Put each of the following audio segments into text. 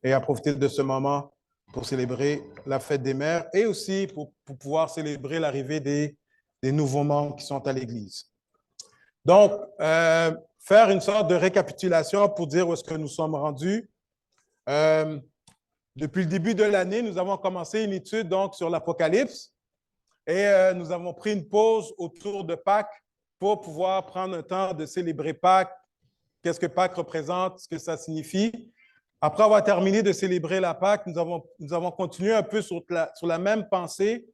et à profiter de ce moment pour célébrer la fête des mères et aussi pour pouvoir célébrer l'arrivée des nouveaux membres qui sont à l'Église. Donc, faire une sorte de récapitulation pour dire où est-ce que nous sommes rendus. Depuis le début de l'année, nous avons commencé une étude donc, sur l'Apocalypse et nous avons pris une pause autour de Pâques pour pouvoir prendre un temps de célébrer Pâques. Qu'est-ce que Pâques représente, ce que ça signifie. Après avoir terminé de célébrer la Pâques, nous avons continué un peu sur la même pensée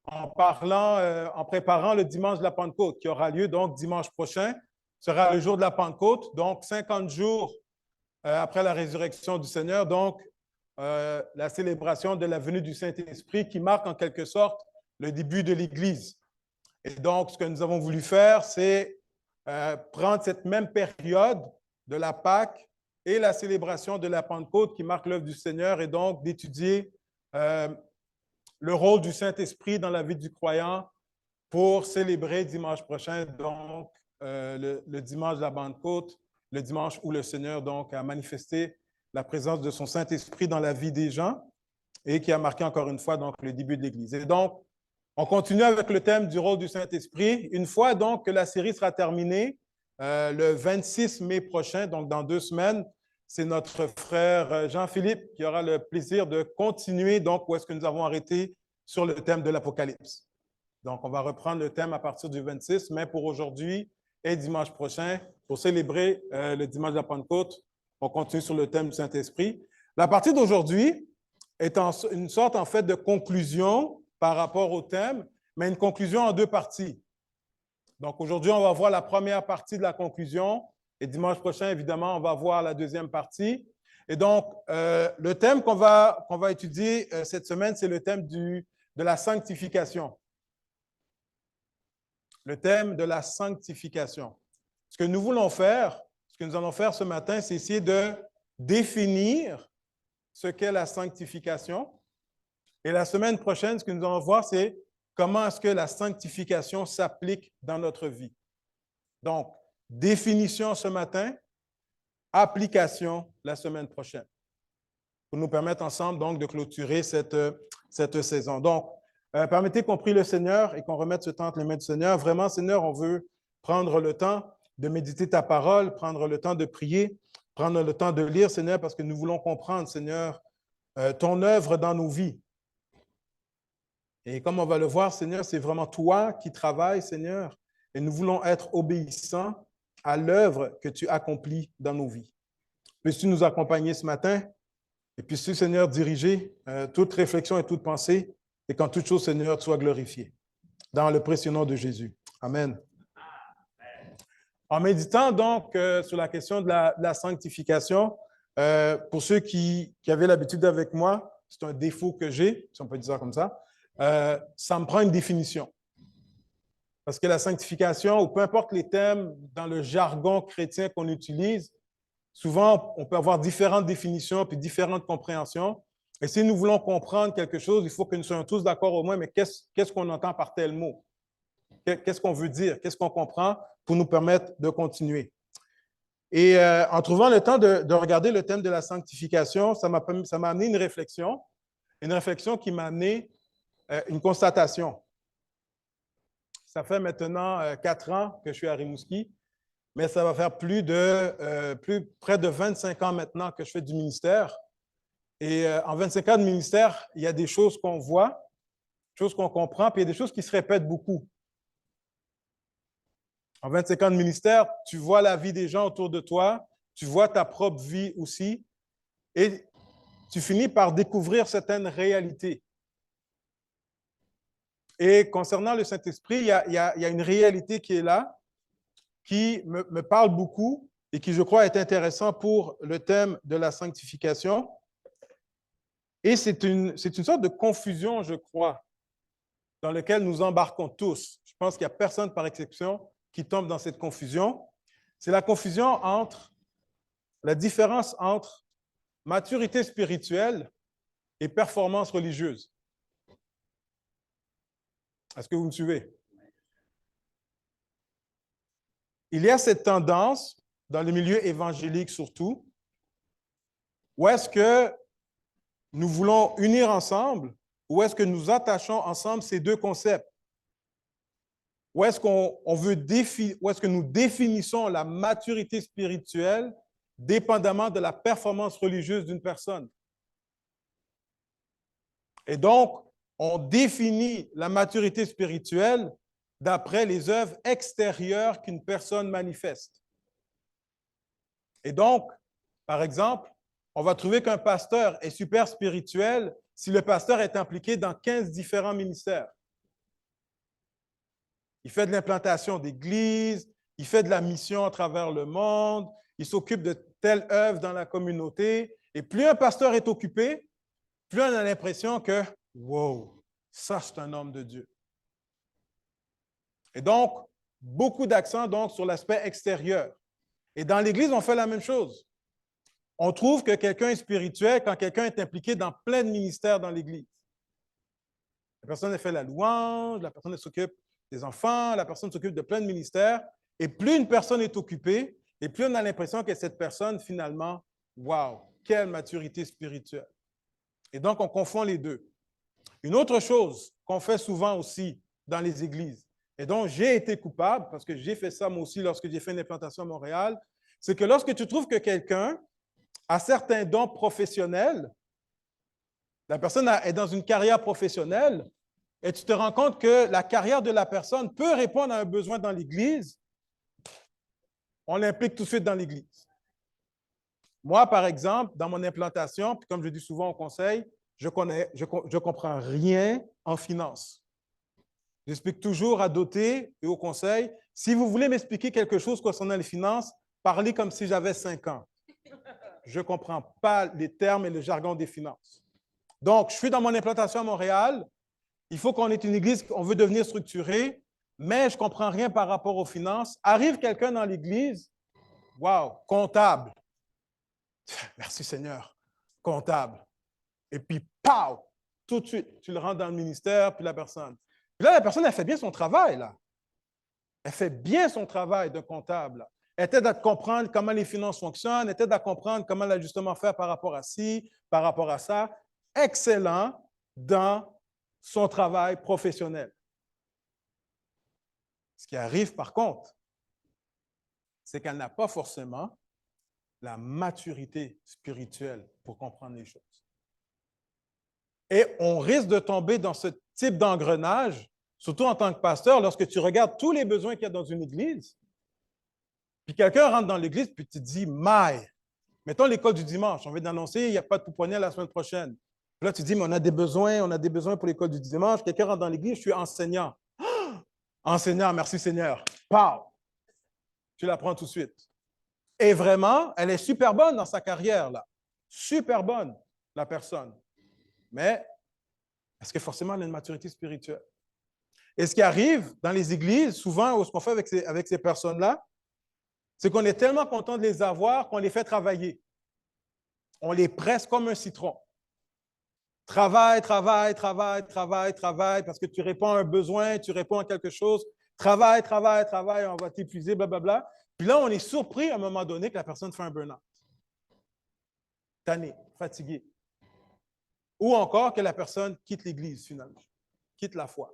en préparant le dimanche de la Pentecôte qui aura lieu donc dimanche prochain. Ce sera le jour de la Pentecôte, donc 50 jours après la résurrection du Seigneur, donc la célébration de la venue du Saint-Esprit qui marque en quelque sorte le début de l'Église. Et donc, ce que nous avons voulu faire, c'est prendre cette même période de la Pâque et la célébration de la Pentecôte qui marque l'œuvre du Seigneur et donc d'étudier le rôle du Saint-Esprit dans la vie du croyant pour célébrer dimanche prochain, donc le dimanche de la Pentecôte, le dimanche où le Seigneur donc a manifesté la présence de son Saint-Esprit dans la vie des gens et qui a marqué encore une fois donc le début de l'Église. Et donc, on continue avec le thème du rôle du Saint-Esprit. Une fois donc que la série sera terminée, le 26 mai prochain, donc dans 2 semaines, c'est notre frère Jean-Philippe qui aura le plaisir de continuer donc où est-ce que nous avons arrêté sur le thème de l'Apocalypse. Donc, on va reprendre le thème à partir du 26, mais pour aujourd'hui et dimanche prochain, pour célébrer le dimanche de la Pentecôte, on continue sur le thème du Saint-Esprit. La partie d'aujourd'hui est une sorte en fait de conclusion par rapport au thème, mais une conclusion en 2 parties. Donc, aujourd'hui, on va voir la première partie de la conclusion et dimanche prochain, évidemment, on va voir la deuxième partie. Et donc, le thème qu'on va étudier cette semaine, c'est le thème de la sanctification. Le thème de la sanctification. Ce que nous voulons faire, ce que nous allons faire ce matin, c'est essayer de définir ce qu'est la sanctification. Et la semaine prochaine, ce que nous allons voir, c'est comment est-ce que la sanctification s'applique dans notre vie. Donc, définition ce matin, application la semaine prochaine, pour nous permettre ensemble donc de clôturer cette saison. Donc, permettez qu'on prie le Seigneur et qu'on remette ce temps entre les mains du Seigneur. Vraiment, Seigneur, on veut prendre le temps de méditer ta parole, prendre le temps de prier, prendre le temps de lire, Seigneur, parce que nous voulons comprendre, Seigneur, ton œuvre dans nos vies. Et comme on va le voir, Seigneur, c'est vraiment toi qui travailles, Seigneur, et nous voulons être obéissants à l'œuvre que tu accomplis dans nos vies. Puisses-tu nous accompagner ce matin et puisses-tu, Seigneur, diriger toute réflexion et toute pensée et qu'en toute chose, Seigneur, tu sois glorifié. Dans le précieux nom de Jésus. Amen. En méditant donc sur la question de la sanctification, pour ceux qui avaient l'habitude avec moi, c'est un défaut que j'ai, si on peut dire ça comme ça, ça me prend une définition. Parce que la sanctification, ou peu importe les thèmes dans le jargon chrétien qu'on utilise, souvent, on peut avoir différentes définitions puis différentes compréhensions. Et si nous voulons comprendre quelque chose, il faut que nous soyons tous d'accord au moins, mais qu'est-ce qu'on entend par tel mot? Qu'est-ce qu'on veut dire? Qu'est-ce qu'on comprend pour nous permettre de continuer? Et en trouvant le temps de regarder le thème de la sanctification, ça m'a amené une réflexion qui m'a amené une constatation. Ça fait maintenant 4 ans que je suis à Rimouski, mais ça va faire près de 25 ans maintenant que je fais du ministère. Et en 25 ans de ministère, il y a des choses qu'on voit, des choses qu'on comprend, puis il y a des choses qui se répètent beaucoup. En 25 ans de ministère, tu vois la vie des gens autour de toi, tu vois ta propre vie aussi, et tu finis par découvrir certaines réalités. Et concernant le Saint-Esprit, il y a une réalité qui est là, qui me parle beaucoup et qui, je crois, est intéressant pour le thème de la sanctification. Et c'est une sorte de confusion, je crois, dans laquelle nous embarquons tous. Je pense qu'il n'y a personne par exception qui tombe dans cette confusion. C'est la confusion entre la différence entre maturité spirituelle et performance religieuse. Est-ce que vous me suivez? Il y a cette tendance, dans le milieu évangélique surtout, où est-ce que nous voulons unir ensemble ou est-ce que nous attachons ensemble ces deux concepts? Ou est-ce ou est-ce que nous définissons la maturité spirituelle dépendamment de la performance religieuse d'une personne? Et donc, on définit la maturité spirituelle d'après les œuvres extérieures qu'une personne manifeste. Et donc, par exemple, on va trouver qu'un pasteur est super spirituel si le pasteur est impliqué dans 15 différents ministères. Il fait de l'implantation d'églises, il fait de la mission à travers le monde, il s'occupe de telle œuvre dans la communauté. Et plus un pasteur est occupé, plus on a l'impression que, wow, ça c'est un homme de Dieu. Et donc, beaucoup d'accent donc sur l'aspect extérieur. Et dans l'Église, on fait la même chose. On trouve que quelqu'un est spirituel quand quelqu'un est impliqué dans plein de ministères dans l'Église. La personne fait la louange, la personne s'occupe des enfants, la personne s'occupe de plein de ministères. Et plus une personne est occupée, et plus on a l'impression que cette personne, finalement, wow, quelle maturité spirituelle. Et donc, on confond les deux. Une autre chose qu'on fait souvent aussi dans les églises, et dont j'ai été coupable, parce que j'ai fait ça moi aussi lorsque j'ai fait une implantation à Montréal, c'est que lorsque tu trouves que quelqu'un a certains dons professionnels, la personne est dans une carrière professionnelle, et tu te rends compte que la carrière de la personne peut répondre à un besoin dans l'Église, on l'implique tout de suite dans l'Église. Moi, par exemple, dans mon implantation, puis comme je dis souvent au conseil, je comprends rien en finance. J'explique toujours à Doté et au conseil, si vous voulez m'expliquer quelque chose concernant les finances, parlez comme si j'avais 5 ans. Je ne comprends pas les termes et le jargon des finances. Donc, je suis dans mon implantation à Montréal. Il faut qu'on ait une église, on veut devenir structuré, mais je ne comprends rien par rapport aux finances. Arrive quelqu'un dans l'église, wow, comptable. Merci Seigneur, comptable. Et puis, pow, tout de suite, tu le rentres dans le ministère, puis la personne. Puis là, la personne, elle fait bien son travail, là. Elle fait bien son travail de comptable. Là. Elle t'aide à comprendre comment les finances fonctionnent, elle t'aide à comprendre comment l'ajustement faire par rapport à ci, par rapport à ça. Excellent dans son travail professionnel. Ce qui arrive, par contre, c'est qu'elle n'a pas forcément la maturité spirituelle pour comprendre les choses. Et on risque de tomber dans ce type d'engrenage, surtout en tant que pasteur, lorsque tu regardes tous les besoins qu'il y a dans une église, puis quelqu'un rentre dans l'église, puis tu te dis, maille, mettons l'école du dimanche, on vient d'annoncer, il n'y a pas de pouponnière la semaine prochaine. Puis là, tu te dis, mais on a des besoins pour l'école du dimanche. Quelqu'un rentre dans l'église, je suis enseignant. Enseignant, merci Seigneur. Pow! Tu la prends tout de suite. Et vraiment, elle est super bonne dans sa carrière, là. Super bonne, la personne. Mais est-ce que forcément elle a une maturité spirituelle? Et ce qui arrive dans les églises, souvent, ce qu'on fait avec ces personnes-là, c'est qu'on est tellement content de les avoir qu'on les fait travailler. On les presse comme un citron. Travaille, travaille, travaille, travaille, travaille, parce que tu réponds à un besoin, tu réponds à quelque chose. Travaille, travaille, travaille, on va t'épuiser, blablabla. Puis là, on est surpris à un moment donné que la personne fait un burn-out. Tanné, fatigué. Ou encore que la personne quitte l'Église, finalement, quitte la foi.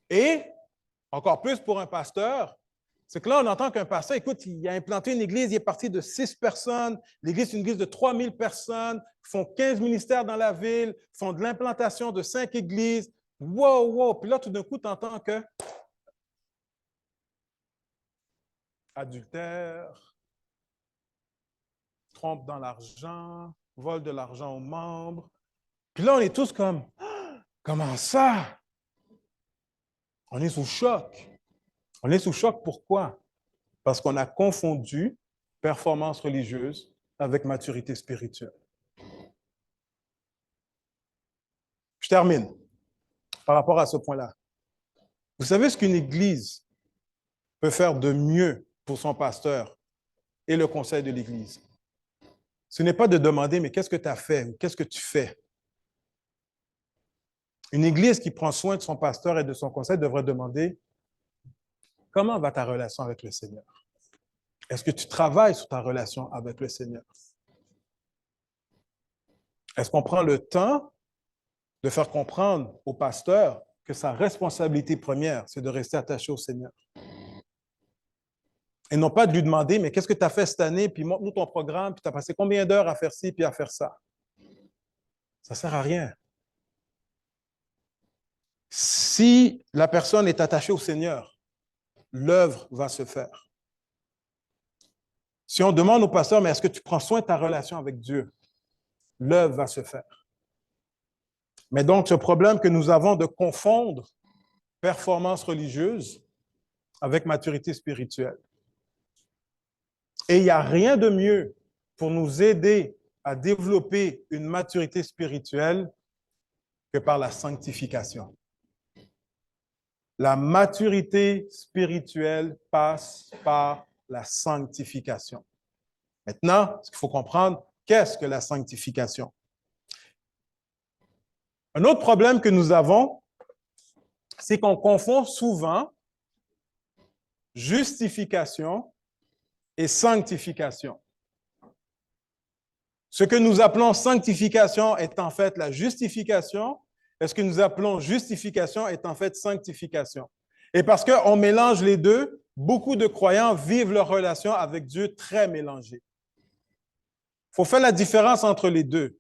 Et, encore plus pour un pasteur, c'est que là, on entend qu'un pasteur, écoute, il a implanté une église, il est parti de 6 personnes. L'église, c'est une église de 3000 personnes, font 15 ministères dans la ville, font de l'implantation de 5 églises. Wow, wow. Puis là, tout d'un coup, tu entends que adultère, trompe dans l'argent, vol de l'argent aux membres. Puis là, on est tous comme, comment ça? On est sous choc. On est sous choc, pourquoi? Parce qu'on a confondu performance religieuse avec maturité spirituelle. Je termine par rapport à ce point-là. Vous savez ce qu'une église peut faire de mieux pour son pasteur et le conseil de l'église? Ce n'est pas de demander, mais qu'est-ce que tu as fait ou qu'est-ce que tu fais? Une église qui prend soin de son pasteur et de son conseil devrait demander, comment va ta relation avec le Seigneur? Est-ce que tu travailles sur ta relation avec le Seigneur? Est-ce qu'on prend le temps de faire comprendre au pasteur que sa responsabilité première, c'est de rester attaché au Seigneur? Et non pas de lui demander, mais qu'est-ce que tu as fait cette année, puis montre-nous ton programme, puis tu as passé combien d'heures à faire ci, puis à faire ça. Ça ne sert à rien. Si la personne est attachée au Seigneur, l'œuvre va se faire. Si on demande au pasteur, mais est-ce que tu prends soin de ta relation avec Dieu? L'œuvre va se faire. Mais donc, ce problème que nous avons de confondre performance religieuse avec maturité spirituelle. Et il n'y a rien de mieux pour nous aider à développer une maturité spirituelle que par la sanctification. La maturité spirituelle passe par la sanctification. Maintenant, ce qu'il faut comprendre, qu'est-ce que la sanctification? Un autre problème que nous avons, c'est qu'on confond souvent justification et sanctification. Ce que nous appelons sanctification est en fait la justification, et ce que nous appelons justification est en fait sanctification. Et parce qu'on mélange les deux, beaucoup de croyants vivent leur relation avec Dieu très mélangée. Il faut faire la différence entre les deux.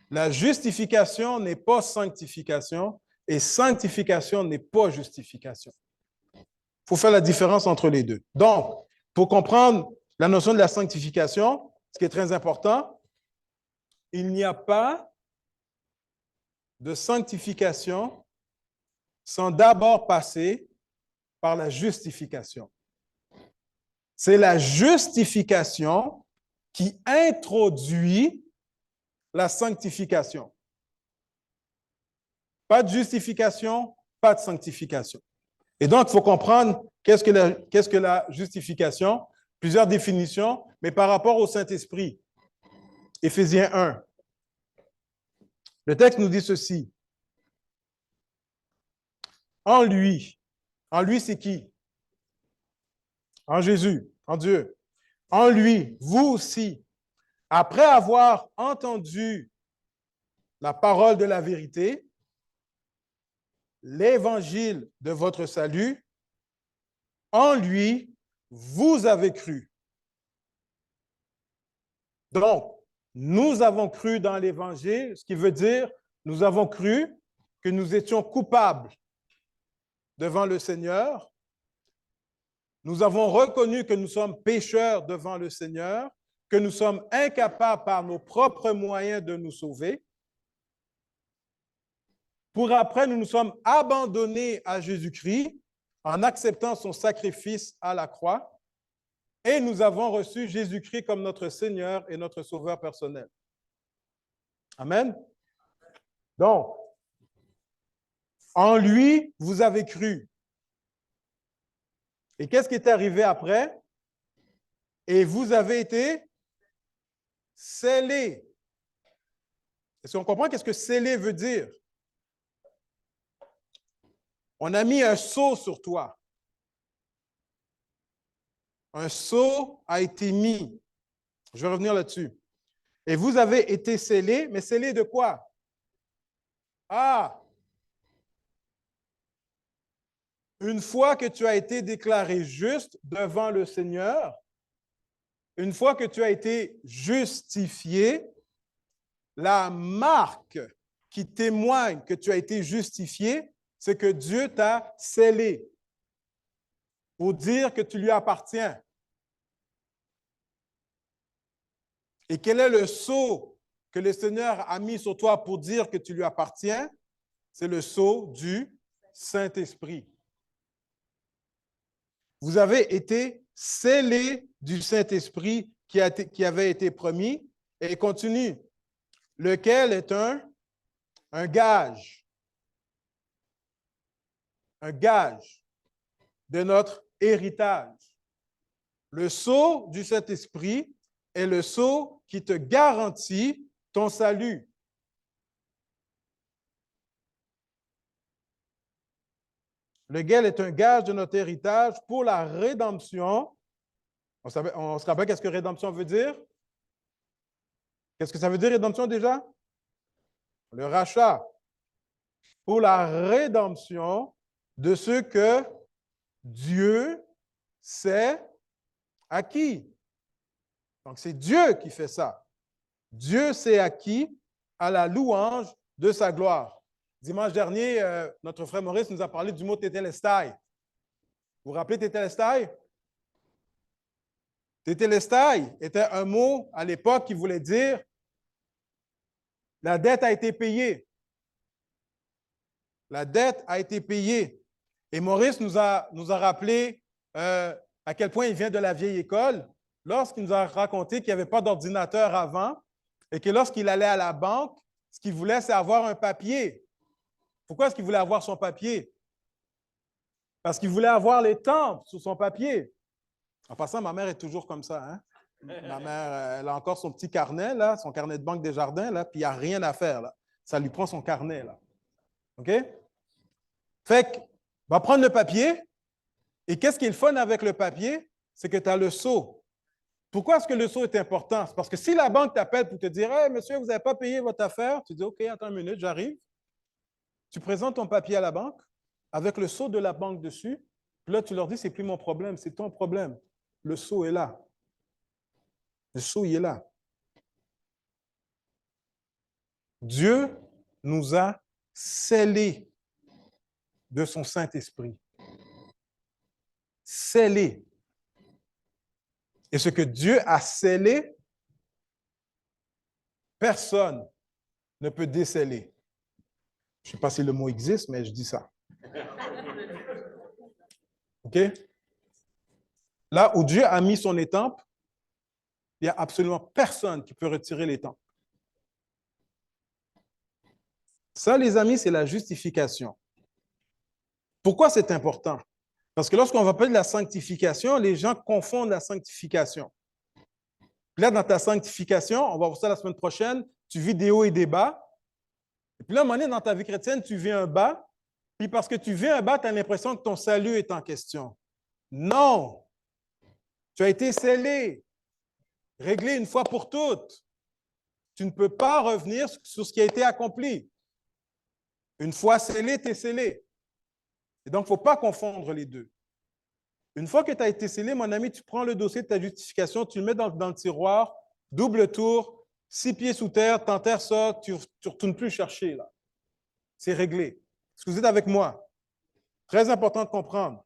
La justification n'est pas sanctification et sanctification n'est pas justification. Il faut faire la différence entre les deux. Donc, pour comprendre la notion de la sanctification, ce qui est très important, il n'y a pas de sanctification sans d'abord passer par la justification. C'est la justification qui introduit la sanctification. Pas de justification, pas de sanctification. Et donc, il faut comprendre qu'est-ce que la justification, plusieurs définitions, mais par rapport au Saint-Esprit. Éphésiens 1. Le texte nous dit ceci. En lui c'est qui? En Jésus, en Dieu. En lui, vous aussi, après avoir entendu la parole de la vérité, l'évangile de votre salut, en lui, vous avez cru. Donc, nous avons cru dans l'évangile, ce qui veut dire, nous avons cru que nous étions coupables devant le Seigneur. Nous avons reconnu que nous sommes pécheurs devant le Seigneur, que nous sommes incapables par nos propres moyens de nous sauver. Pour après, nous nous sommes abandonnés à Jésus-Christ en acceptant son sacrifice à la croix et nous avons reçu Jésus-Christ comme notre Seigneur et notre Sauveur personnel. Amen. Donc, en lui, vous avez cru. Et qu'est-ce qui est arrivé après? Et vous avez été scellés. Est-ce qu'on comprend qu'est-ce que sceller veut dire? On a mis un sceau sur toi. Un sceau a été mis. Je vais revenir là-dessus. Et vous avez été scellés, mais scellés de quoi? Ah! Une fois que tu as été déclaré juste devant le Seigneur, une fois que tu as été justifié, la marque qui témoigne que tu as été justifié, c'est que Dieu t'a scellé pour dire que tu lui appartiens. Et quel est le sceau que le Seigneur a mis sur toi pour dire que tu lui appartiens? C'est le sceau du Saint-Esprit. Vous avez été scellés du Saint-Esprit qui avait été promis et continue, lequel est un gage de notre héritage. Le sceau du Saint-Esprit est le sceau qui te garantit ton salut. Lequel est un gage de notre héritage pour la rédemption. On se rappelle qu'est-ce que rédemption veut dire? Qu'est-ce que ça veut dire, rédemption, déjà? le rachat, pour la rédemption de ceux que Dieu s'est acquis. Donc, c'est Dieu qui fait ça. Dieu s'est acquis à la louange de sa gloire. Dimanche dernier, notre frère Maurice nous a parlé du mot tétélestai. Vous vous rappelez tétélestai? Tétélestai était un mot à l'époque qui voulait dire la dette a été payée. La dette a été payée. Et Maurice nous a rappelé à quel point il vient de la vieille école lorsqu'il nous a raconté qu'il n'y avait pas d'ordinateur avant et que lorsqu'il allait à la banque, ce qu'il voulait, c'est avoir un papier. Pourquoi est-ce qu'il voulait avoir son papier? Parce qu'il voulait avoir les temps sur son papier. En passant, ma mère est toujours comme ça. Hein? Ma mère, elle a encore son petit carnet, là, son carnet de banque Desjardins, là, puis il n'y a rien à faire. Là. Ça lui prend son carnet. Là. OK? Fait que, va prendre le papier. Et qu'est-ce qui est le fun avec le papier? C'est que tu as le sceau. Pourquoi est-ce que le sceau est important? C'est parce que si la banque t'appelle pour te dire « Hey, monsieur, vous n'avez pas payé votre affaire », tu dis « OK, attends une minute, j'arrive. » Tu présentes ton papier à la banque avec le sceau de la banque dessus. Puis là, tu leur dis « C'est plus mon problème, c'est ton problème. » Le sceau est là. Le sceau, il est là. Dieu nous a scellés de son Saint-Esprit. Scellés. Et ce que Dieu a scellé, personne ne peut déceler. Je ne sais pas si le mot existe, mais je dis ça. OK? Là où Dieu a mis son étampe, il n'y a absolument personne qui peut retirer l'étampe. Ça, les amis, c'est la justification. Pourquoi c'est important? Parce que lorsqu'on va parler de la sanctification, les gens confondent la sanctification. Puis là, dans ta sanctification, on va voir ça la semaine prochaine, tu vis des hauts et des bas. Et puis là, à un moment donné, dans ta vie chrétienne, tu vis un bas. Puis parce que tu vis un bas, tu as l'impression que ton salut est en question. Non! Tu as été scellé, réglé une fois pour toutes. Tu ne peux pas revenir sur ce qui a été accompli. Une fois scellé, tu es scellé. Et donc, il ne faut pas confondre les deux. Une fois que tu as été scellé, mon ami, tu prends le dossier de ta justification, tu le mets dans le tiroir, double tour, 6 pieds sous terre, t'enterres ça, tu ne retournes plus chercher. Là. C'est réglé. Est-ce que vous êtes avec moi? Très important de comprendre.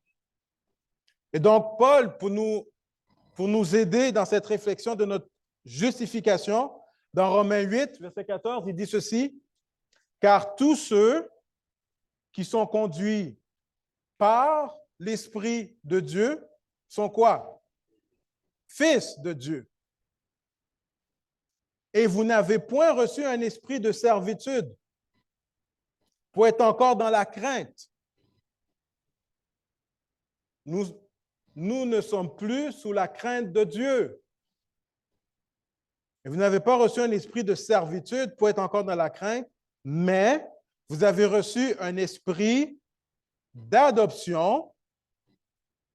Et donc, Paul, pour nous aider dans cette réflexion de notre justification, dans Romains 8, verset 14, il dit ceci, « Car tous ceux qui sont conduits par l'Esprit de Dieu sont quoi? Fils de Dieu. Et vous n'avez point reçu un esprit de servitude pour être encore dans la crainte. » Nous ne sommes plus sous la crainte de Dieu. Et vous n'avez pas reçu un esprit de servitude pour être encore dans la crainte, mais vous avez reçu un esprit d'adoption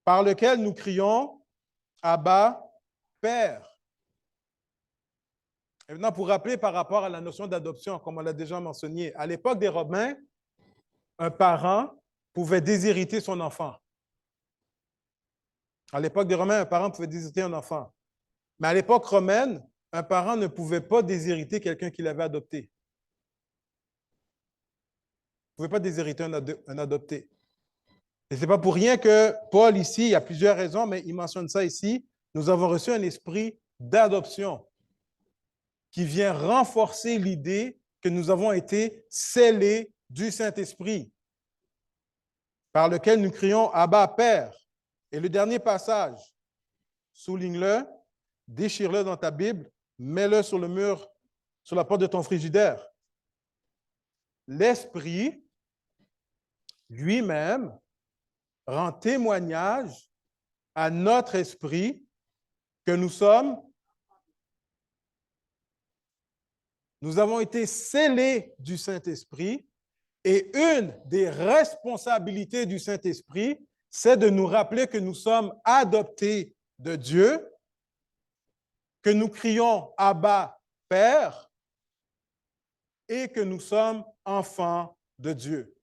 par lequel nous crions « Abba, Père ». Et maintenant, pour rappeler par rapport à la notion d'adoption, comme on l'a déjà mentionné, à l'époque des Romains, un parent pouvait déshériter son enfant. À l'époque des Romains, un parent pouvait déshériter un enfant. Mais à l'époque romaine, un parent ne pouvait pas déshériter quelqu'un qu'il avait adopté. Il ne pouvait pas déshériter un adopté. Et ce n'est pas pour rien que Paul, ici, il y a plusieurs raisons, mais il mentionne ça ici, nous avons reçu un esprit d'adoption qui vient renforcer l'idée que nous avons été scellés du Saint-Esprit, par lequel nous crions « Abba, Père ». Et le dernier passage, souligne-le, déchire-le dans ta Bible, mets-le sur le mur, sur la porte de ton frigidaire. L'Esprit lui-même rend témoignage à notre esprit que nous avons été scellés du Saint-Esprit et une des responsabilités du Saint-Esprit, c'est de nous rappeler que nous sommes adoptés de Dieu, que nous crions Abba, Père, et que nous sommes enfants de Dieu.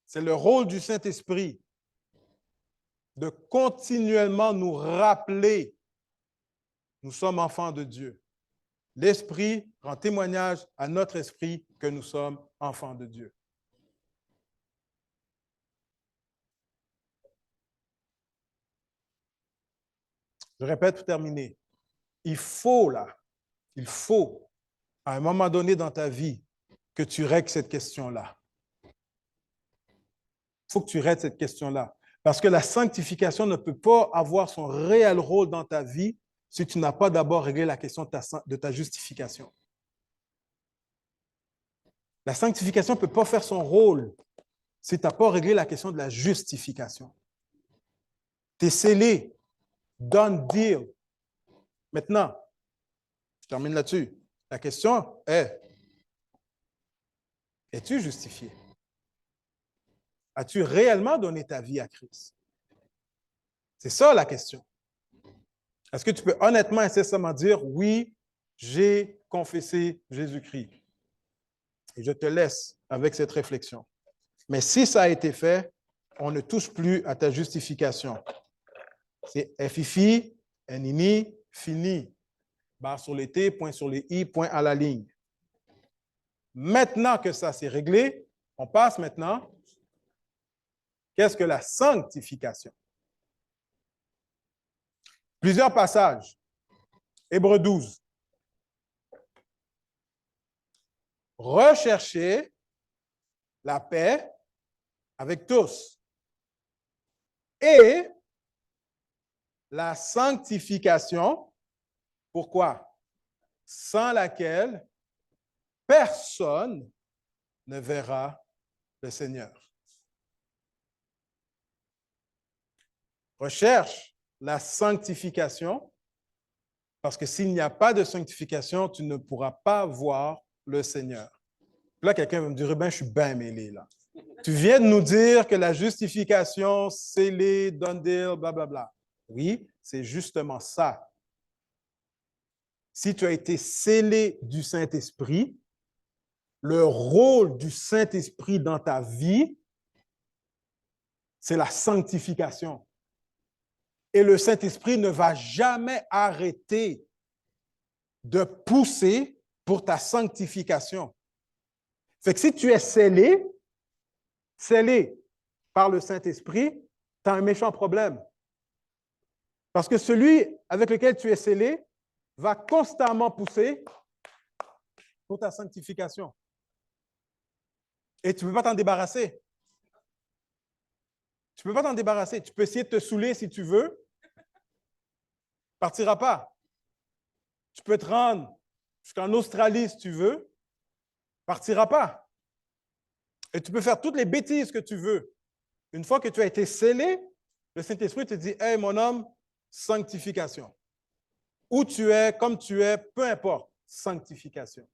C'est le rôle du Saint-Esprit de continuellement nous rappeler nous sommes enfants de Dieu. L'Esprit rend témoignage à notre esprit que nous sommes enfants de Dieu. Je répète pour terminer. Il faut, à un moment donné dans ta vie, que tu règles cette question-là. Il faut que tu règles cette question-là. Parce que la sanctification ne peut pas avoir son réel rôle dans ta vie si tu n'as pas d'abord réglé la question de ta justification. La sanctification ne peut pas faire son rôle si tu n'as pas réglé la question de la justification. Tu es scellé, done deal. Maintenant, je termine là-dessus. La question est, es-tu justifié? As-tu réellement donné ta vie à Christ? C'est ça la question. Est-ce que tu peux honnêtement et sincèrement dire, oui, j'ai confessé Jésus-Christ? Et je te laisse avec cette réflexion. Mais si ça a été fait, on ne touche plus à ta justification. C'est FIFI, NINI, fini. Barre sur les T, point sur les I, point à la ligne. Maintenant que ça c'est réglé, on passe maintenant. Qu'est-ce que la sanctification? Plusieurs passages. Hébreux 12. Recherchez la paix avec tous et la sanctification. Pourquoi? Sans laquelle personne ne verra le Seigneur. Recherche la sanctification, parce que s'il n'y a pas de sanctification, tu ne pourras pas voir le Seigneur. Là, quelqu'un va me dire, ben, je suis bien mêlé là. Tu viens de nous dire que la justification, scellée, done deal, blablabla. Oui, c'est justement ça. Si tu as été scellé du Saint-Esprit, le rôle du Saint-Esprit dans ta vie, c'est la sanctification. Et le Saint-Esprit ne va jamais arrêter de pousser pour ta sanctification. Fait que si tu es scellé par le Saint-Esprit, tu as un méchant problème. Parce que celui avec lequel tu es scellé va constamment pousser pour ta sanctification. Et tu ne peux pas t'en débarrasser. Tu ne peux pas t'en débarrasser. Tu peux essayer de te saouler si tu veux. Tu ne partiras pas. Tu peux te rendre jusqu'en Australie si tu veux. Tu ne partiras pas. Et tu peux faire toutes les bêtises que tu veux. Une fois que tu as été scellé, le Saint-Esprit te dit, « Hey, mon homme, sanctification. » Où tu es, comme tu es, peu importe, sanctification.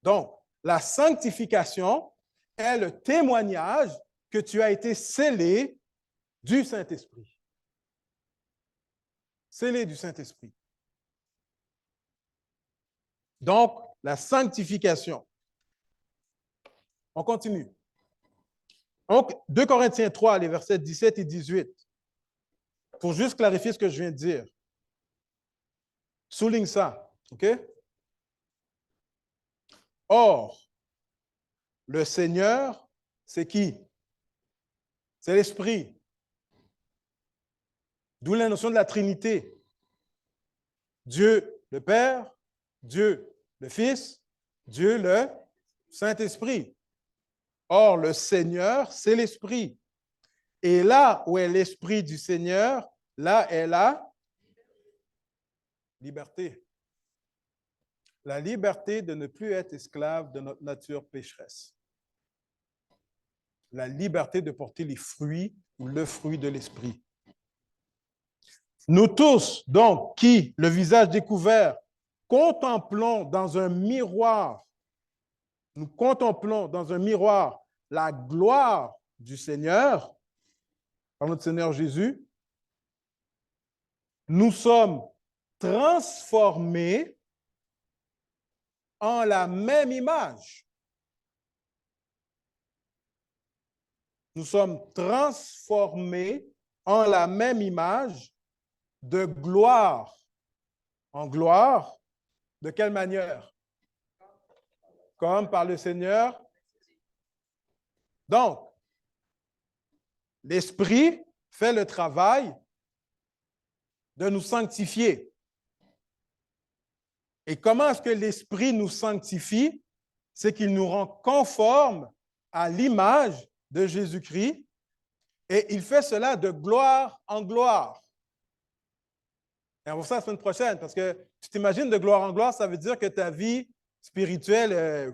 Donc, la sanctification est le témoignage que tu as été scellé du Saint-Esprit. Scellé du Saint-Esprit. Donc, la sanctification. On continue. Donc, 2 Corinthiens 3, les versets 17 et 18. Pour juste clarifier ce que je viens de dire. Souligne ça, OK? Or, le Seigneur, c'est qui? C'est l'Esprit. D'où la notion de la Trinité. Dieu le Père, Dieu le Fils, Dieu le Saint-Esprit. Or, le Seigneur, c'est l'Esprit. Et là où est l'Esprit du Seigneur, là est la liberté. La liberté de ne plus être esclave de notre nature pécheresse. La liberté de porter les fruits ou le fruit de l'Esprit. Nous tous, donc, qui, le visage découvert, contemplons dans un miroir, nous contemplons dans un miroir la gloire du Seigneur, par notre Seigneur Jésus, nous sommes transformés en la même image. Nous sommes transformés en la même image de gloire en gloire. De quelle manière? Comme par le Seigneur. Donc, l'Esprit fait le travail de nous sanctifier. Et comment est-ce que l'Esprit nous sanctifie? C'est qu'il nous rend conformes à l'image de Jésus-Christ et il fait cela de gloire en gloire. Et on va voir ça la semaine prochaine parce que tu t'imagines de gloire en gloire, ça veut dire que ta vie spirituelle,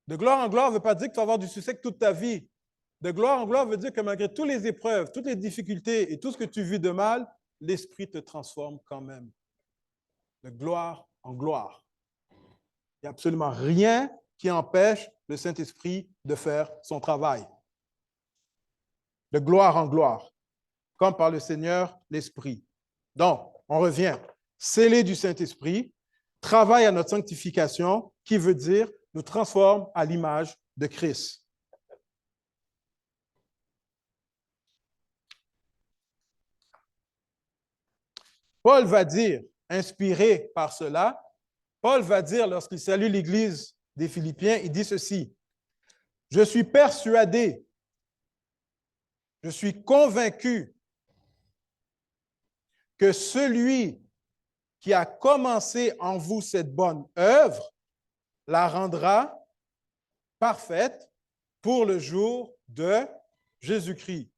de gloire en gloire ne veut pas dire que tu vas avoir du succès toute ta vie. De gloire en gloire veut dire que malgré toutes les épreuves, toutes les difficultés et tout ce que tu vis de mal, l'Esprit te transforme quand même. De gloire en gloire. Il n'y a absolument rien qui empêche le Saint-Esprit de faire son travail. De gloire en gloire, comme par le Seigneur l'Esprit. Donc, on revient. Scellé du Saint-Esprit, travaille à notre sanctification, qui veut dire nous transforme à l'image de Christ. Paul va dire, inspiré par cela, Paul va dire, lorsqu'il salue l'Église des Philippiens, il dit ceci: « Je suis persuadé, je suis convaincu que celui qui a commencé en vous cette bonne œuvre la rendra parfaite pour le jour de Jésus-Christ. »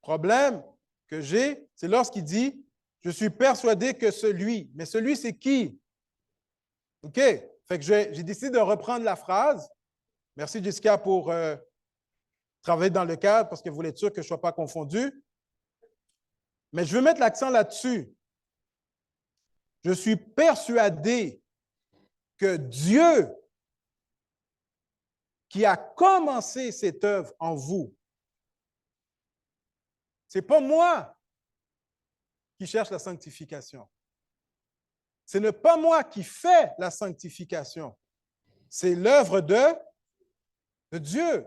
Problème que j'ai, c'est lorsqu'il dit « Je suis persuadé que celui », mais celui, c'est qui? OK. Fait que j'ai décidé de reprendre la phrase. Merci, Jessica, pour travailler dans le cadre parce que vous voulez être sûr que je ne sois pas confondu. Mais je veux mettre l'accent là-dessus. Je suis persuadé que Dieu, qui a commencé cette œuvre en vous, ce n'est pas moi qui cherche la sanctification. Ce n'est pas moi qui fais la sanctification. C'est l'œuvre de Dieu.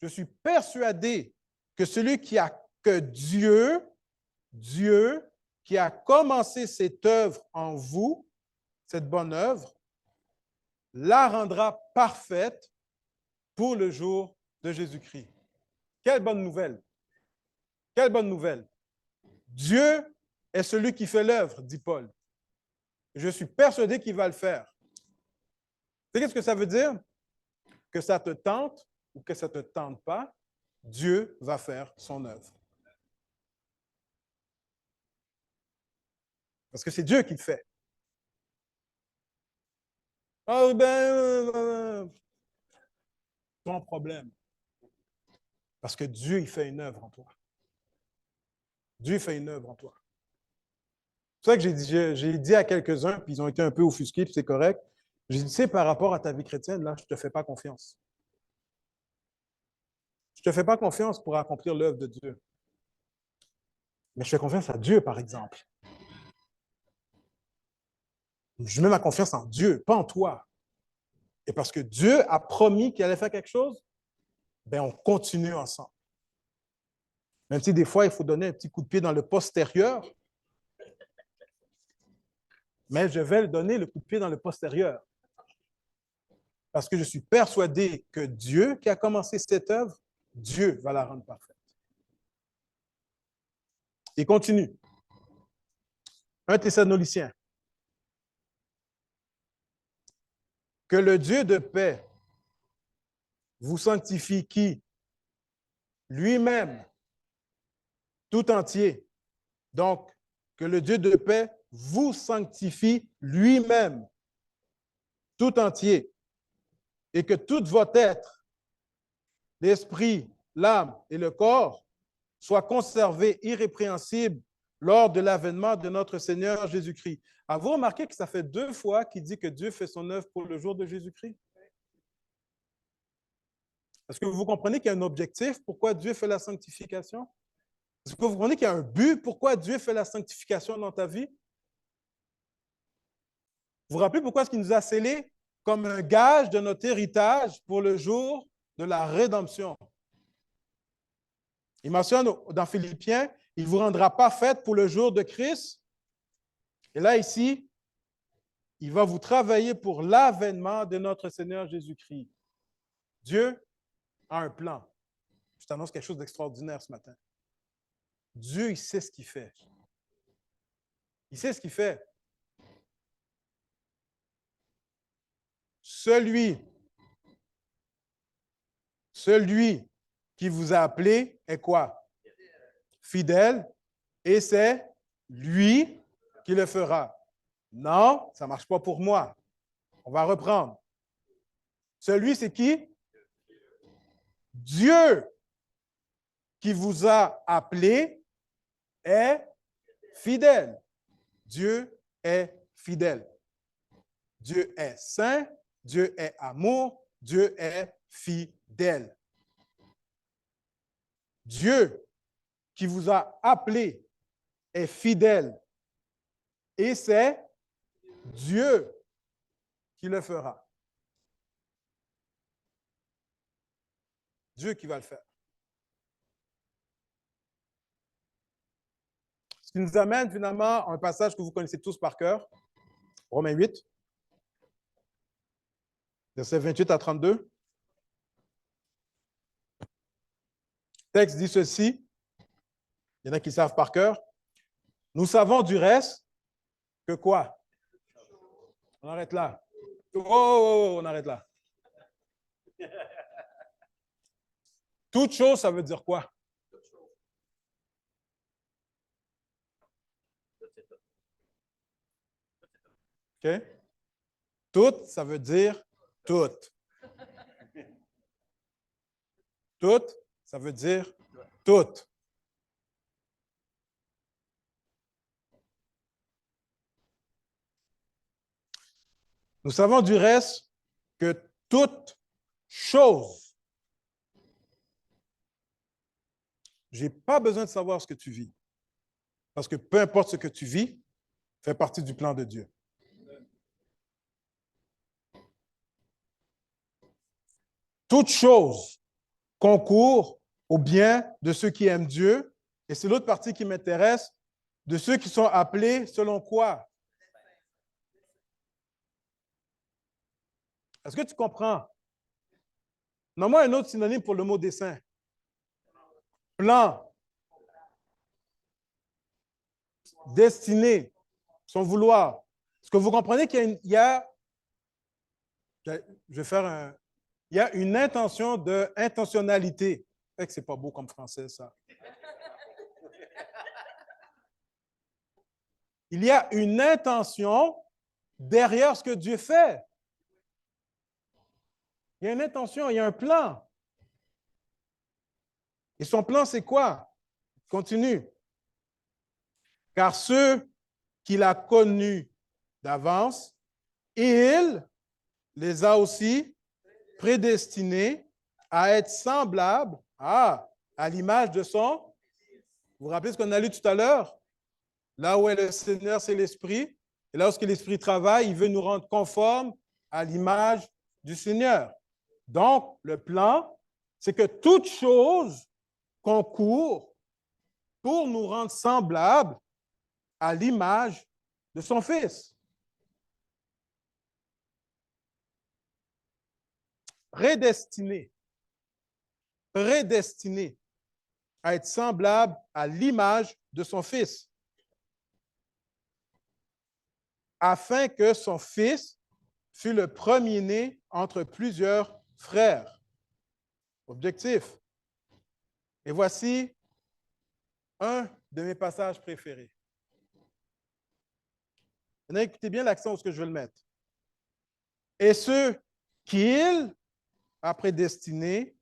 Je suis persuadé que Dieu qui a commencé cette œuvre en vous, cette bonne œuvre, la rendra parfaite pour le jour de Jésus-Christ. Quelle bonne nouvelle! Quelle bonne nouvelle! Dieu est celui qui fait l'œuvre, dit Paul. Je suis persuadé qu'il va le faire. Tu sais qu'est-ce que ça veut dire? Que ça te tente ou que ça ne te tente pas, Dieu va faire son œuvre. Parce que c'est Dieu qui le fait. Oh ton problème. Parce que Dieu, il fait une œuvre en toi. Dieu fait une œuvre en toi. C'est ça que j'ai dit à quelques-uns, puis ils ont été un peu offusqués, puis c'est correct. J'ai dit, c'est par rapport à ta vie chrétienne, là, je ne te fais pas confiance. Je ne te fais pas confiance pour accomplir l'œuvre de Dieu. Mais je fais confiance à Dieu, par exemple. Je mets ma confiance en Dieu, pas en toi. Et parce que Dieu a promis qu'il allait faire quelque chose, ben on continue ensemble. Même si des fois, il faut donner un petit coup de pied dans le postérieur, mais je vais le donner le coup de pied dans le postérieur. Parce que je suis persuadé que Dieu, qui a commencé cette œuvre, Dieu va la rendre parfaite. Il continue. 1 Thessaloniciens. Que le Dieu de paix vous sanctifie qui? Lui-même, tout entier. Donc, que le Dieu de paix vous sanctifie lui-même, tout entier. Et que tout votre être, l'esprit, l'âme et le corps, soient conservés irrépréhensibles lors de l'avènement de notre Seigneur Jésus-Christ. Avez-vous remarqué que ça fait 2 fois qu'il dit que Dieu fait son œuvre pour le jour de Jésus-Christ? Est-ce que vous comprenez qu'il y a un objectif? Pourquoi Dieu fait la sanctification? Est-ce que vous comprenez qu'il y a un but? Pourquoi Dieu fait la sanctification dans ta vie? Vous vous rappelez pourquoi est-ce qu'il nous a scellés comme un gage de notre héritage pour le jour de la rédemption? Il mentionne dans Philippiens, il vous rendra parfaite pour le jour de Christ. Et là, ici, il va vous travailler pour l'avènement de notre Seigneur Jésus-Christ. Dieu a un plan. Je t'annonce quelque chose d'extraordinaire ce matin. Dieu, il sait ce qu'il fait. Il sait ce qu'il fait. Celui qui vous a appelé est quoi? Fidèle, et c'est lui qui le fera. Non, ça ne marche pas pour moi. On va reprendre. Celui, c'est qui? Dieu qui vous a appelé est fidèle. Dieu est fidèle. Dieu est saint, Dieu est amour, Dieu est fidèle. Dieu qui vous a appelé est fidèle. Et c'est Dieu qui le fera. Dieu qui va le faire. Ce qui nous amène finalement à un passage que vous connaissez tous par cœur, Romains 8, versets 28 à 32. Le texte dit ceci, il y en a qui savent par cœur. Nous savons du reste que quoi? On arrête là. On arrête là. Toute chose, ça veut dire quoi? OK? Tout, ça veut dire tout. Tout, ça veut dire tout. Nous savons du reste que toute chose, je n'ai pas besoin de savoir ce que tu vis, parce que peu importe ce que tu vis, fait partie du plan de Dieu. Toute chose concourt au bien de ceux qui aiment Dieu, et c'est l'autre partie qui m'intéresse, de ceux qui sont appelés selon quoi? Est-ce que tu comprends? Nomme-moi un autre synonyme pour le mot dessein. Plan. Destiné. Son vouloir. Est-ce que vous comprenez qu'il y a, je vais faire un, il y a une intention de intentionnalité. C'est que c'est pas beau comme français, ça. Il y a une intention derrière ce que Dieu fait. Il y a une intention, il y a un plan. Et son plan, c'est quoi? Continue. Car ceux qu'il a connus d'avance, il les a aussi prédestinés à être semblables à l'image de son. Vous vous rappelez ce qu'on a lu tout à l'heure? Là où est le Seigneur, c'est l'Esprit. Et lorsque l'Esprit travaille, il veut nous rendre conformes à l'image du Seigneur. Donc, le plan, c'est que toute chose concourt pour nous rendre semblables à l'image de son Fils. Prédestiné à être semblable à l'image de son Fils, afin que son Fils fût le premier-né entre plusieurs frères. Objectif. Et voici un de mes passages préférés. Maintenant, écoutez bien l'accent où ce que je vais le mettre. Et ceux qu'il a prédestinés,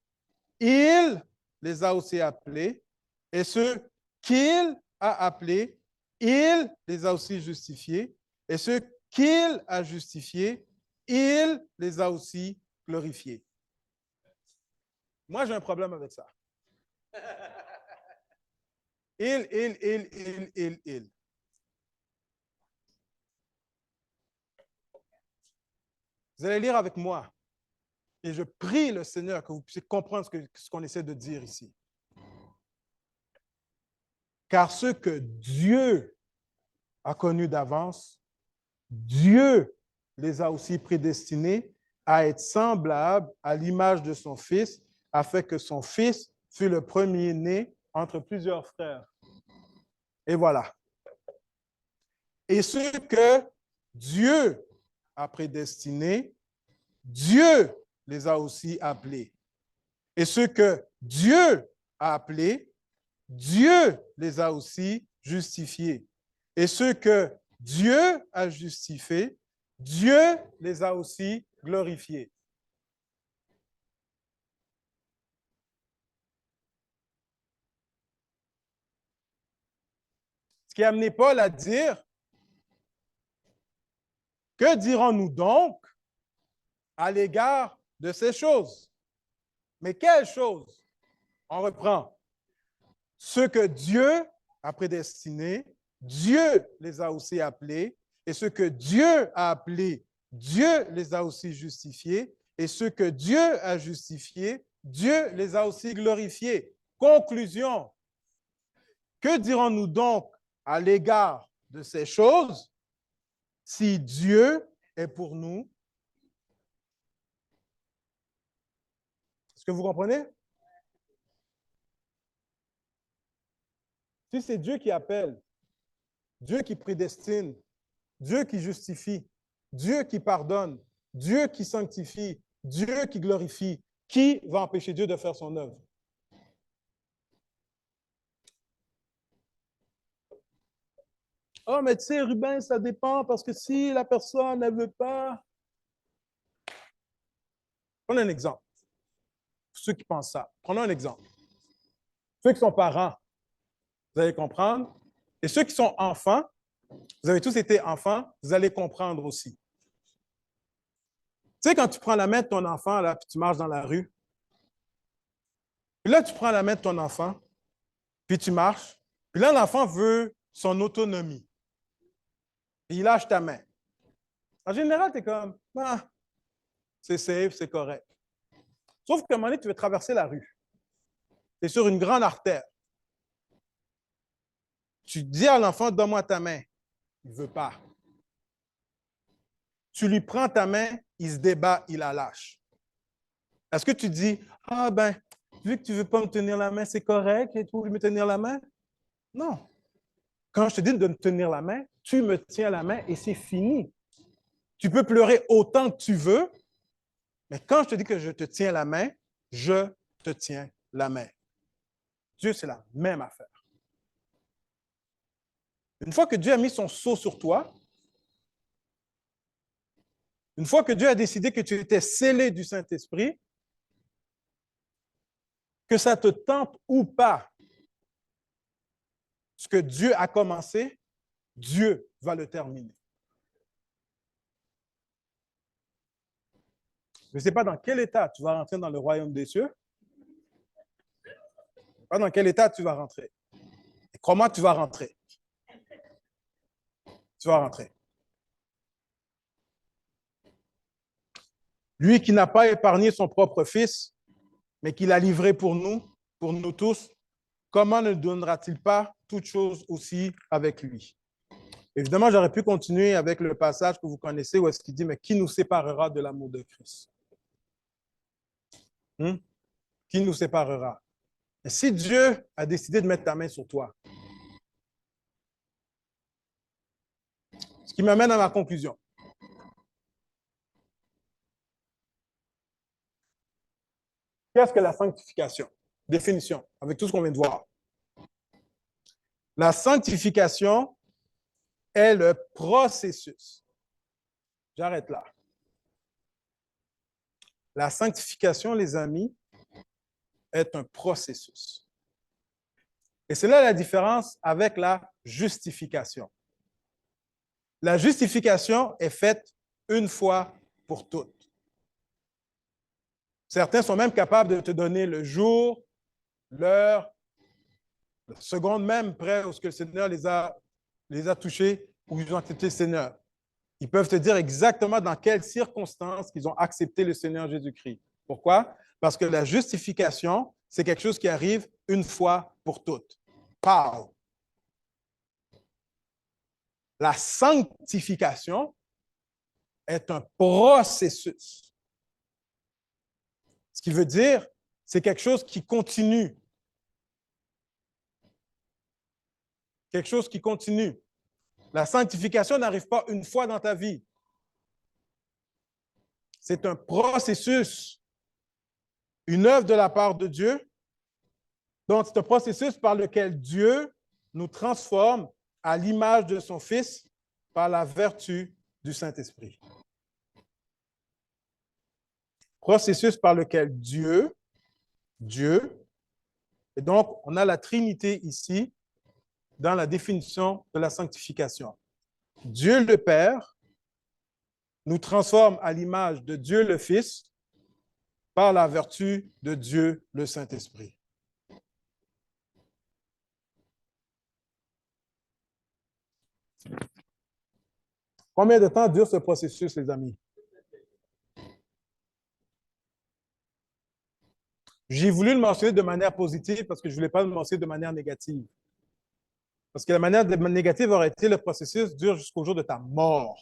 il les a aussi appelés. Et ceux qu'il a appelés, il les a aussi justifiés. Et ceux qu'il a justifiés, il les a aussi glorifiés. Moi, j'ai un problème avec ça. Il. Vous allez lire avec moi. Et je prie le Seigneur que vous puissiez comprendre ce qu'on essaie de dire ici. Car ce que Dieu a connu d'avance, Dieu les a aussi prédestinés à être semblables à l'image de son Fils, afin que son Fils fût le premier-né entre plusieurs frères. Et voilà. Et ce que Dieu a prédestiné, Dieu les a aussi appelés. Et ce que Dieu a appelés, Dieu les a aussi justifiés. Et ceux que Dieu a justifiés, Dieu les a aussi glorifiés. Ce qui a amené Paul à dire, que dirons-nous donc à l'égard de ces choses? Mais quelles choses? On reprend. Ce que Dieu a prédestiné, Dieu les a aussi appelés, et ce que Dieu a appelés, Dieu les a aussi justifiés, et ce que Dieu a justifiés, Dieu les a aussi glorifiés. Conclusion. Que dirons-nous donc à l'égard de ces choses? Si Dieu est pour nous, est-ce que vous comprenez? Si c'est Dieu qui appelle, Dieu qui prédestine, Dieu qui justifie, Dieu qui pardonne, Dieu qui sanctifie, Dieu qui glorifie, qui va empêcher Dieu de faire son œuvre? Oh, mais tu sais, Ruben, ça dépend parce que si la personne ne veut pas. Prenons un exemple. Pour ceux qui pensent ça, prenons un exemple. Ceux qui sont parents, vous allez comprendre. Et ceux qui sont enfants, vous avez tous été enfants, vous allez comprendre aussi. Tu sais, quand tu prends la main de ton enfant, là, puis tu marches dans la rue, puis là, tu prends la main de ton enfant, puis tu marches, puis là, l'enfant veut son autonomie. Et il lâche ta main. En général, tu es comme, ah, c'est safe, c'est correct. Sauf qu'à un moment donné, tu veux traverser la rue. Tu es sur une grande artère. Tu dis à l'enfant, donne-moi ta main. Il ne veut pas. Tu lui prends ta main, il se débat, il la lâche. Est-ce que tu dis, ah ben, vu que tu ne veux pas me tenir la main, c'est correct et tu veux me tenir la main? Non. Quand je te dis de me tenir la main, tu me tiens la main et c'est fini. Tu peux pleurer autant que tu veux, mais quand je te dis que je te tiens la main, je te tiens la main. Dieu, c'est la même affaire. Une fois que Dieu a mis son sceau sur toi, une fois que Dieu a décidé que tu étais scellé du Saint-Esprit, que ça te tente ou pas, ce que Dieu a commencé, Dieu va le terminer. Je ne sais pas dans quel état tu vas rentrer dans le royaume des cieux. Pas dans quel état tu vas rentrer. Et crois-moi, tu vas rentrer. Tu vas rentrer. Lui qui n'a pas épargné son propre fils, mais qui l'a livré pour nous tous, comment ne donnera-t-il pas toutes choses aussi avec lui? Évidemment, j'aurais pu continuer avec le passage que vous connaissez où est-ce qu'il dit, mais qui nous séparera de l'amour de Christ? Qui nous séparera? Et si Dieu a décidé de mettre ta main sur toi, ce qui m'amène à ma conclusion. Qu'est-ce que la sanctification? Définition, avec tout ce qu'on vient de voir. La sanctification est le processus. J'arrête là. La sanctification, les amis, est un processus. Et c'est là la différence avec la justification. La justification est faite une fois pour toutes. Certains sont même capables de te donner le jour, l'heure, La seconde même près où le Seigneur les a touchés, où ils ont accepté le Seigneur. Ils peuvent te dire exactement dans quelles circonstances ils ont accepté le Seigneur Jésus-Christ. Pourquoi? Parce que la justification, c'est quelque chose qui arrive une fois pour toutes. Parle. La sanctification est un processus. Ce qui veut dire, c'est quelque chose qui continue. Quelque chose qui continue. La sanctification n'arrive pas une fois dans ta vie. C'est un processus, une œuvre de la part de Dieu. Donc, c'est un processus par lequel Dieu nous transforme à l'image de son Fils par la vertu du Saint-Esprit. Processus par lequel Dieu, et donc on a la Trinité ici dans la définition de la sanctification. Dieu le Père nous transforme à l'image de Dieu le Fils par la vertu de Dieu le Saint-Esprit. Combien de temps dure ce processus, les amis? J'ai voulu le mentionner de manière positive parce que je ne voulais pas le mentionner de manière négative. Parce que la manière négative aurait été le processus dure jusqu'au jour de ta mort.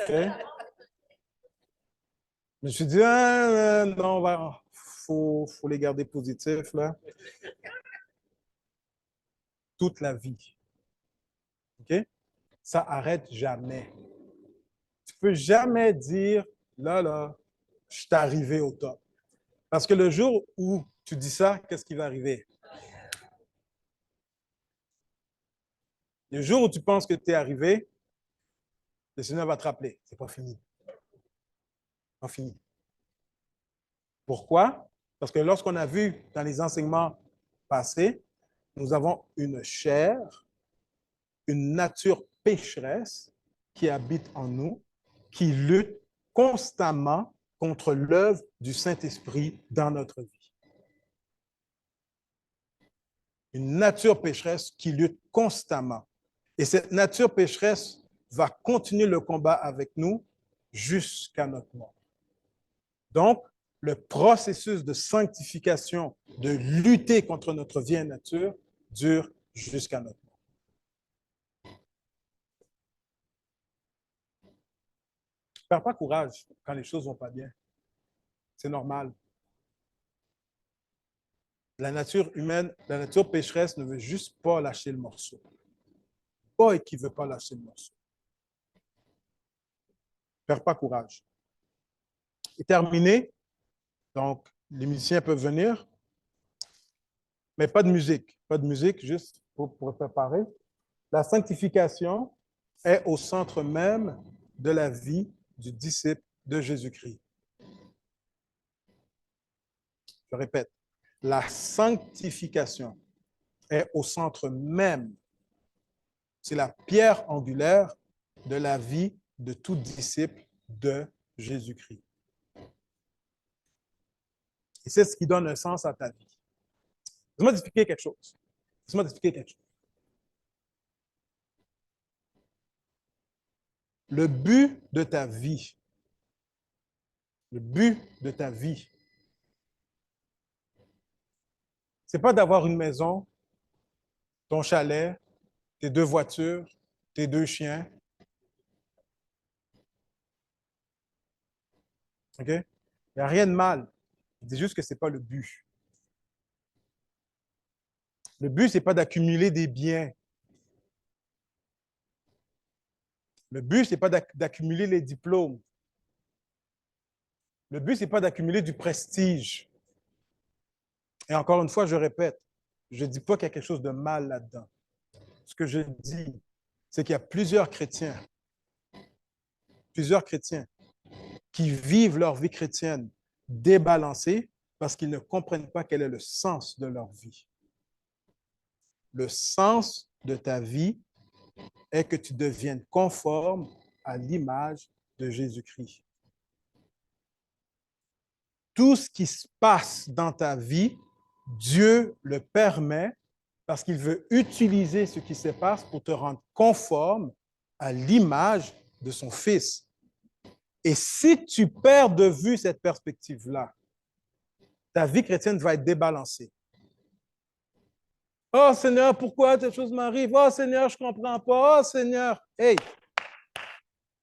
Okay? Je me suis dit, non, faut les garder positifs, là. Toute la vie. OK? Ça n'arrête jamais. Tu ne peux jamais dire, là, je suis arrivé au top. Parce que le jour où tu dis ça, qu'est-ce qui va arriver? Le jour où tu penses que tu es arrivé, le Seigneur va te rappeler. C'est pas fini. Pas fini. Pourquoi? Parce que lorsqu'on a vu dans les enseignements passés, nous avons une chair, une nature pécheresse qui habite en nous, qui lutte constamment contre l'œuvre du Saint-Esprit dans notre vie. Une nature pécheresse qui lutte constamment. Et cette nature pécheresse va continuer le combat avec nous jusqu'à notre mort. Donc, le processus de sanctification, de lutter contre notre vieille nature, dure jusqu'à notre mort. Ne perds pas courage quand les choses ne vont pas bien. C'est normal. La nature humaine, la nature pécheresse ne veut juste pas lâcher le morceau. Pas qui ne veut pas lâcher le morceau. Ne perds pas courage. Et terminé, donc les musiciens peuvent venir, mais pas de musique. Pas de musique, juste pour préparer. La sanctification est au centre même de la vie du disciple de Jésus-Christ. Je répète, la sanctification est au centre même. C'est la pierre angulaire de la vie de tout disciple de Jésus-Christ. Et c'est ce qui donne un sens à ta vie. Laisse-moi t'expliquer quelque chose. Le but de ta vie, c'est pas d'avoir une maison, ton chalet, tes 2 voitures, tes 2 chiens. OK? Il n'y a rien de mal. Je dis juste que ce n'est pas le but. Le but, ce n'est pas d'accumuler des biens. Le but, ce n'est pas d'accumuler les diplômes. Le but, ce n'est pas d'accumuler du prestige. Et encore une fois, je répète, je ne dis pas qu'il y a quelque chose de mal là-dedans. Ce que je dis, c'est qu'il y a plusieurs chrétiens qui vivent leur vie chrétienne débalancée parce qu'ils ne comprennent pas quel est le sens de leur vie. Le sens de ta vie est que tu deviennes conforme à l'image de Jésus-Christ. tout ce qui se passe dans ta vie, Dieu le permet parce qu'il veut utiliser ce qui se passe pour te rendre conforme à l'image de son Fils. Et si tu perds de vue cette perspective-là, ta vie chrétienne va être débalancée. Oh Seigneur, pourquoi ces choses m'arrivent? Oh Seigneur, je ne comprends pas. Oh Seigneur, hey,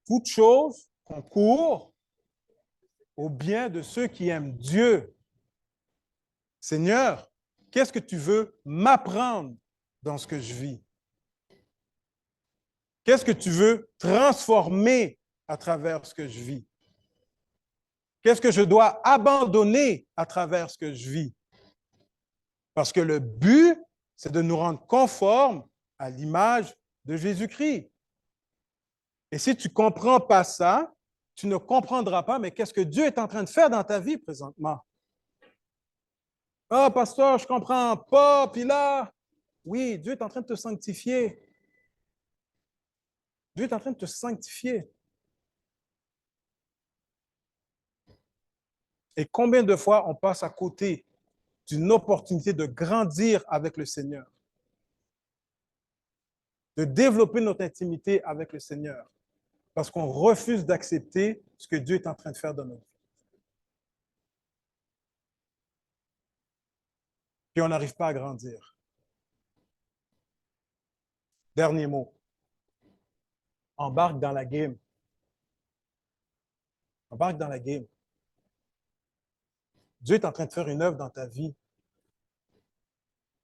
toute chose concourt au bien de ceux qui aiment Dieu. Seigneur, qu'est-ce que tu veux m'apprendre dans ce que je vis? Qu'est-ce que tu veux transformer à travers ce que je vis? Qu'est-ce que je dois abandonner à travers ce que je vis? Parce que le but, c'est de nous rendre conformes à l'image de Jésus-Christ. Et si tu ne comprends pas ça, tu ne comprendras pas, mais qu'est-ce que Dieu est en train de faire dans ta vie présentement? Ah, oh, pasteur, je ne comprends pas, puis là, oui, Dieu est en train de te sanctifier. Dieu est en train de te sanctifier. Et combien de fois on passe à côté d'une opportunité de grandir avec le Seigneur, de développer notre intimité avec le Seigneur, parce qu'on refuse d'accepter ce que Dieu est en train de faire dans notre vie. Puis on n'arrive pas à grandir. Dernier mot. Embarque dans la game. Embarque dans la game. Dieu est en train de faire une œuvre dans ta vie.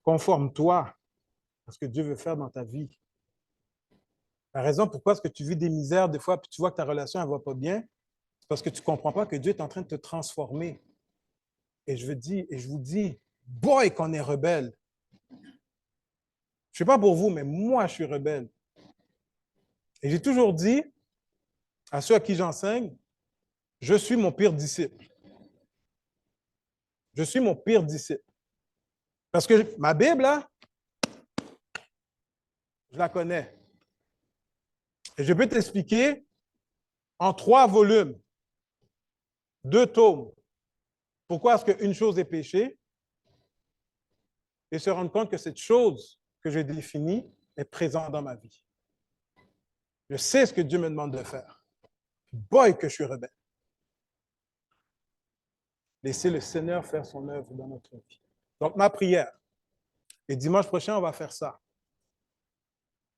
Conforme-toi à ce que Dieu veut faire dans ta vie. La raison pourquoi est-ce que tu vis des misères des fois, puis tu vois que ta relation ne va pas bien, c'est parce que tu ne comprends pas que Dieu est en train de te transformer. Et je vous dis, boy, qu'on est rebelle. Je ne sais pas pour vous, mais moi, je suis rebelle. Et j'ai toujours dit à ceux à qui j'enseigne, je suis mon pire disciple. Je suis mon pire disciple. Parce que ma Bible, là, je la connais. Et je peux t'expliquer en 3 volumes, 2 tomes, pourquoi est-ce qu'une chose est péché et se rendre compte que cette chose que j'ai définie est présente dans ma vie. Je sais ce que Dieu me demande de faire. Boy, que je suis rebelle. Laissez le Seigneur faire son œuvre dans notre vie. Donc, ma prière, et dimanche prochain, on va faire ça.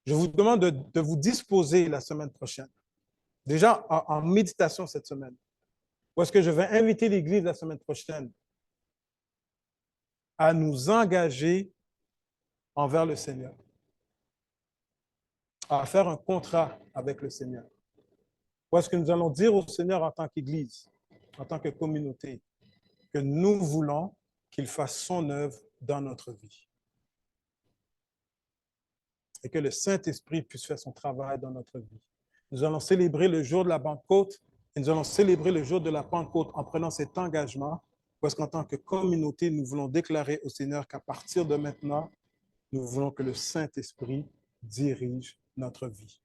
Je vous demande de vous disposer la semaine prochaine. Déjà en méditation cette semaine. Où est-ce que je vais inviter l'Église la semaine prochaine à nous engager envers le Seigneur, à faire un contrat avec le Seigneur. Où est-ce que nous allons dire au Seigneur en tant qu'Église, en tant que communauté, que nous voulons qu'il fasse son œuvre dans notre vie. Et que le Saint-Esprit puisse faire son travail dans notre vie. Nous allons célébrer le jour de la Pentecôte et nous allons célébrer le jour de la Pentecôte en prenant cet engagement parce qu'en tant que communauté, nous voulons déclarer au Seigneur qu'à partir de maintenant, nous voulons que le Saint-Esprit dirige notre vie.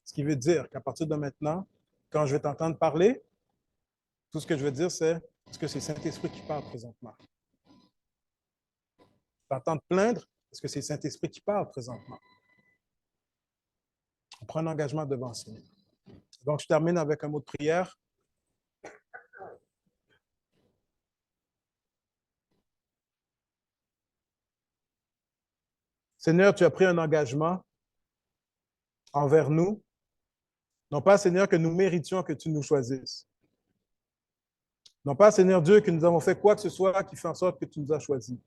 Ce qui veut dire qu'à partir de maintenant, quand je vais t'entendre parler, tout ce que je veux dire, c'est est-ce que c'est le Saint-Esprit qui parle présentement? T'entendre plaindre, est-ce que c'est le Saint-Esprit qui parle présentement? On prend un engagement devant le Seigneur. Donc, je termine avec un mot de prière. Seigneur, tu as pris un engagement envers nous. Non pas, Seigneur, que nous méritions que tu nous choisisses. Non pas, Seigneur Dieu, que nous avons fait quoi que ce soit qui fait en sorte que tu nous as choisis.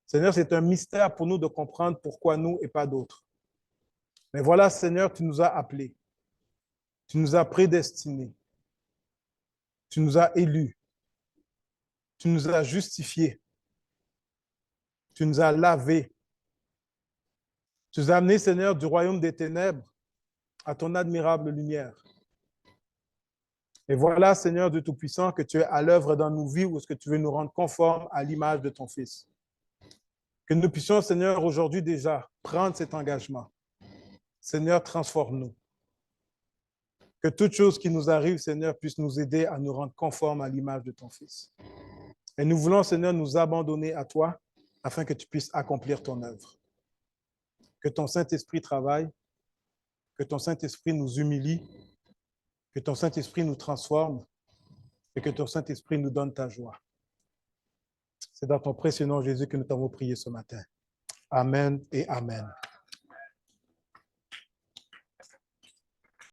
Seigneur, c'est un mystère pour nous de comprendre pourquoi nous et pas d'autres. Mais voilà, Seigneur, tu nous as appelés. Tu nous as prédestinés. Tu nous as élus. Tu nous as justifiés. Tu nous as lavés. Tu nous as amenés, Seigneur, du royaume des ténèbres à ton admirable lumière. Et voilà, Seigneur Dieu Tout-Puissant, que tu es à l'œuvre dans nos vies où est-ce que tu veux nous rendre conformes à l'image de ton Fils. Que nous puissions, Seigneur, aujourd'hui déjà prendre cet engagement. Seigneur, transforme-nous. Que toute chose qui nous arrive, Seigneur, puisse nous aider à nous rendre conformes à l'image de ton Fils. Et nous voulons, Seigneur, nous abandonner à toi afin que tu puisses accomplir ton œuvre. Que ton Saint-Esprit travaille, que ton Saint-Esprit nous humilie, que ton Saint-Esprit nous transforme et que ton Saint-Esprit nous donne ta joie. C'est dans ton précieux nom, Jésus, que nous t'avons prié ce matin. Amen et Amen.